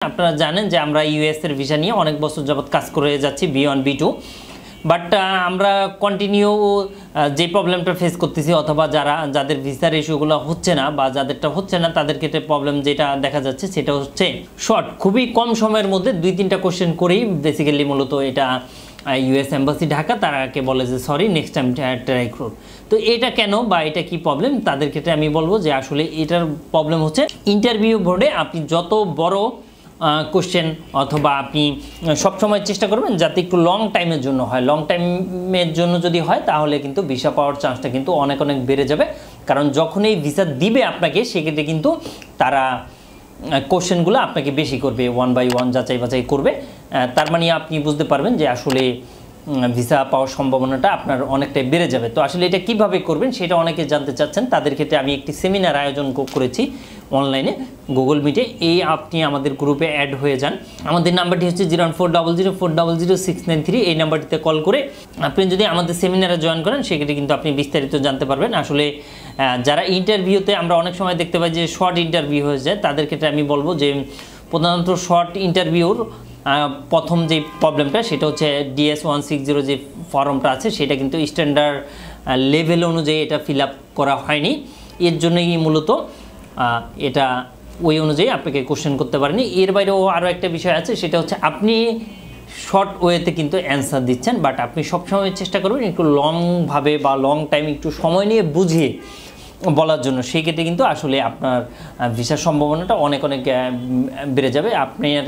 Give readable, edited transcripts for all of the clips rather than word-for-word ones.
আপনারা জানেন যে আমরা ইউএস এর ভিসা নিয়ে অনেক বছর যাবত কাজ করে যাচ্ছি B1 B2 বাট আমরা কন্টিনিউ যে প্রবলেমটা ফেস করতেছি অথবা যাদের ভিসার ইস্যুগুলো হচ্ছে না বা যাদেরটা হচ্ছে না তাদের ক্ষেত্রে প্রবলেম যেটা দেখা যাচ্ছে সেটা হচ্ছে শর্ট খুবই কম সময়ের মধ্যে 2-3টা কোশ্চেন করেই বেসিক্যালি মূলত এটা ইউএস এম্বাসি ঢাকা তারাকে বলে যে সরি নেক্সট টাইম ট্রাই করুন। তো এটা কেন বা এটা কি প্রবলেম তাদের ক্ষেত্রে আমি বলবো যে আসলে এটার প্রবলেম হচ্ছে ইন্টারভিউ বোর্ডে আপনি যত বড় কোশ্চেন অথবা আপনি সবসময় চেষ্টা করবেন যাতে একটু লং টাইমের জন্য হয়। লং টাইমের জন্য যদি হয় তাহলে কিন্তু ভিসা পাওয়ার চান্সটা কিন্তু অনেক বেড়ে যাবে, কারণ যখন এই ভিসা দিবে আপনাকে সেক্ষেত্রে কিন্তু তারা কোশ্চেনগুলো আপনাকে বেশি করবে, 1 বাই 1 যাচাই বাছাই করবে। তার মানে আপনি বুঝতে পারবেন যে আসলে ভিসা পাওয়ার সম্ভাবনাটা আপনার অনেকটাই বেড়ে যাবে। তো আসলে এটা কিভাবে করবেন সেটা অনেকে জানতে চাচ্ছেন, তাদের ক্ষেত্রে আমি একটি সেমিনার আয়োজন করেছি অনলাইনে গুগল মিটে। আপনি আমাদের গ্রুপে অ্যাড হয়ে যান। আমাদের নাম্বারটি হচ্ছে 01400400693। এই নাম্বারটিতে কল করে আপনি যদি আমাদের সেমিনারে জয়েন করেন সেক্ষেত্রে কিন্তু আপনি বিস্তারিত জানতে পারবেন। আসলে যারা ইন্টারভিউতে আমরা অনেক সময় দেখতে পাই যে শর্ট ইন্টারভিউ হয়ে যায়, তাদের ক্ষেত্রে আমি বলবো যে প্রধানত শর্ট ইন্টারভিউর প্রথম যে প্রবলেমটা সেটা হচ্ছে DS 160 যে ফর্মটা আছে সেটা কিন্তু স্ট্যান্ডার্ড লেভেল অনুযায়ী এটা ফিল আপ করা হয়নি। এর জন্যই মূলত এটা ওই অনুযায়ী আপনাকে কোশ্চেন করতে পারেনি। এর বাইরেও আরও একটা বিষয় আছে, সেটা হচ্ছে আপনি শর্ট ওয়েতে কিন্তু অ্যান্সার দিচ্ছেন, বাট আপনি সবসময় চেষ্টা করবেন একটু লংভাবে বা লং টাইম একটু সময় নিয়ে বুঝিয়ে বলার জন্য। সেই ক্ষেত্রে কিন্তু আসলে আপনার ভিসার সম্ভাবনাটা অনেক বেড়ে যাবে। আপনার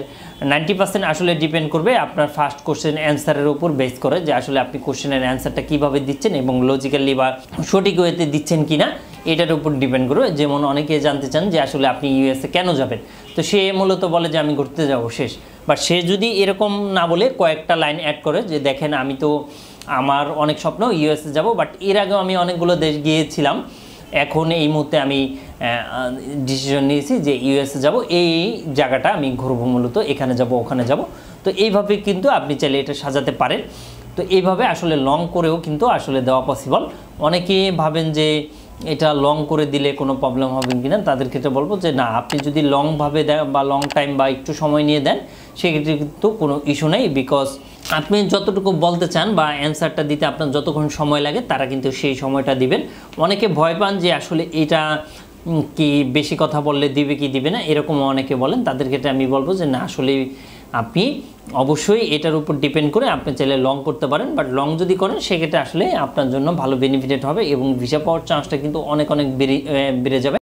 90% আসলে ডিপেন্ড করবে আপনার ফার্স্ট কোশ্চেন অ্যান্সারের উপর বেস করে, যে আসলে আপনি কোশ্চেনের অ্যান্সারটা কীভাবে দিচ্ছেন এবং লজিক্যালি বা সঠিক ওয়েতে দিচ্ছেন কি না এটার উপর ডিপেন্ড করবে। যেমন অনেকে জানতে চান যে আসলে আপনি ইউএসএ কেন যাবেন, তো সে মূলত বলে যে আমি ঘুরতে যাব শেষ। বাট সে যদি এরকম না বলে কয়েকটা লাইন অ্যাড করে যে দেখেন আমি তো আমার অনেক স্বপ্ন ইউএসএ যাব, বাট এর আগেও আমি অনেকগুলো দেশ গিয়েছিলাম, এখন এই মুহূর্তে আমি ডিসিশন নিয়েছি যে ইউএসএ যাব, এই জায়গাটা আমি ঘুরবো, মূলত এখানে যাব ওখানে যাব। তো এইভাবে কিন্তু আপনি চাইলে এটা সাজাতে পারেন। তো এইভাবে আসলে লং করেও কিন্তু আসলে দেওয়া পসিবল। অনেকে ভাবেন যে এটা লং করে দিলে কোনো প্রবলেম হবে কি না, তাদের ক্ষেত্রে বলবো যে না, আপনি যদি লংভাবে দেন বা লং টাইম বা একটু সময় নিয়ে দেন সেক্ষেত্রে কিন্তু কোনো ইস্যু নেই। বিকজ আপনি যতটুকু বলতে চান বা অ্যান্সারটা দিতে আপনার যতক্ষণ সময় লাগে তারা কিন্তু সেই সময়টা দিবেন। অনেকে ভয় পান যে আসলে এটা কি বেশি কথা বললে দিবে কি দিবে না, এরকম অনেকে বলেন। তাদের ক্ষেত্রে আমি বলবো যে না, আসলে আপনি অবশ্যই এটার উপর ডিপেন্ড করে আপনি চাইলে লং করতে পারেন, বাট লং যদি করেন সেক্ষেত্রে আসলে আপনার জন্য ভালো বেনিফিটেড হবে এবং ভিসা পাওয়ার চান্সটা কিন্তু অনেক বেড়ে যাবে।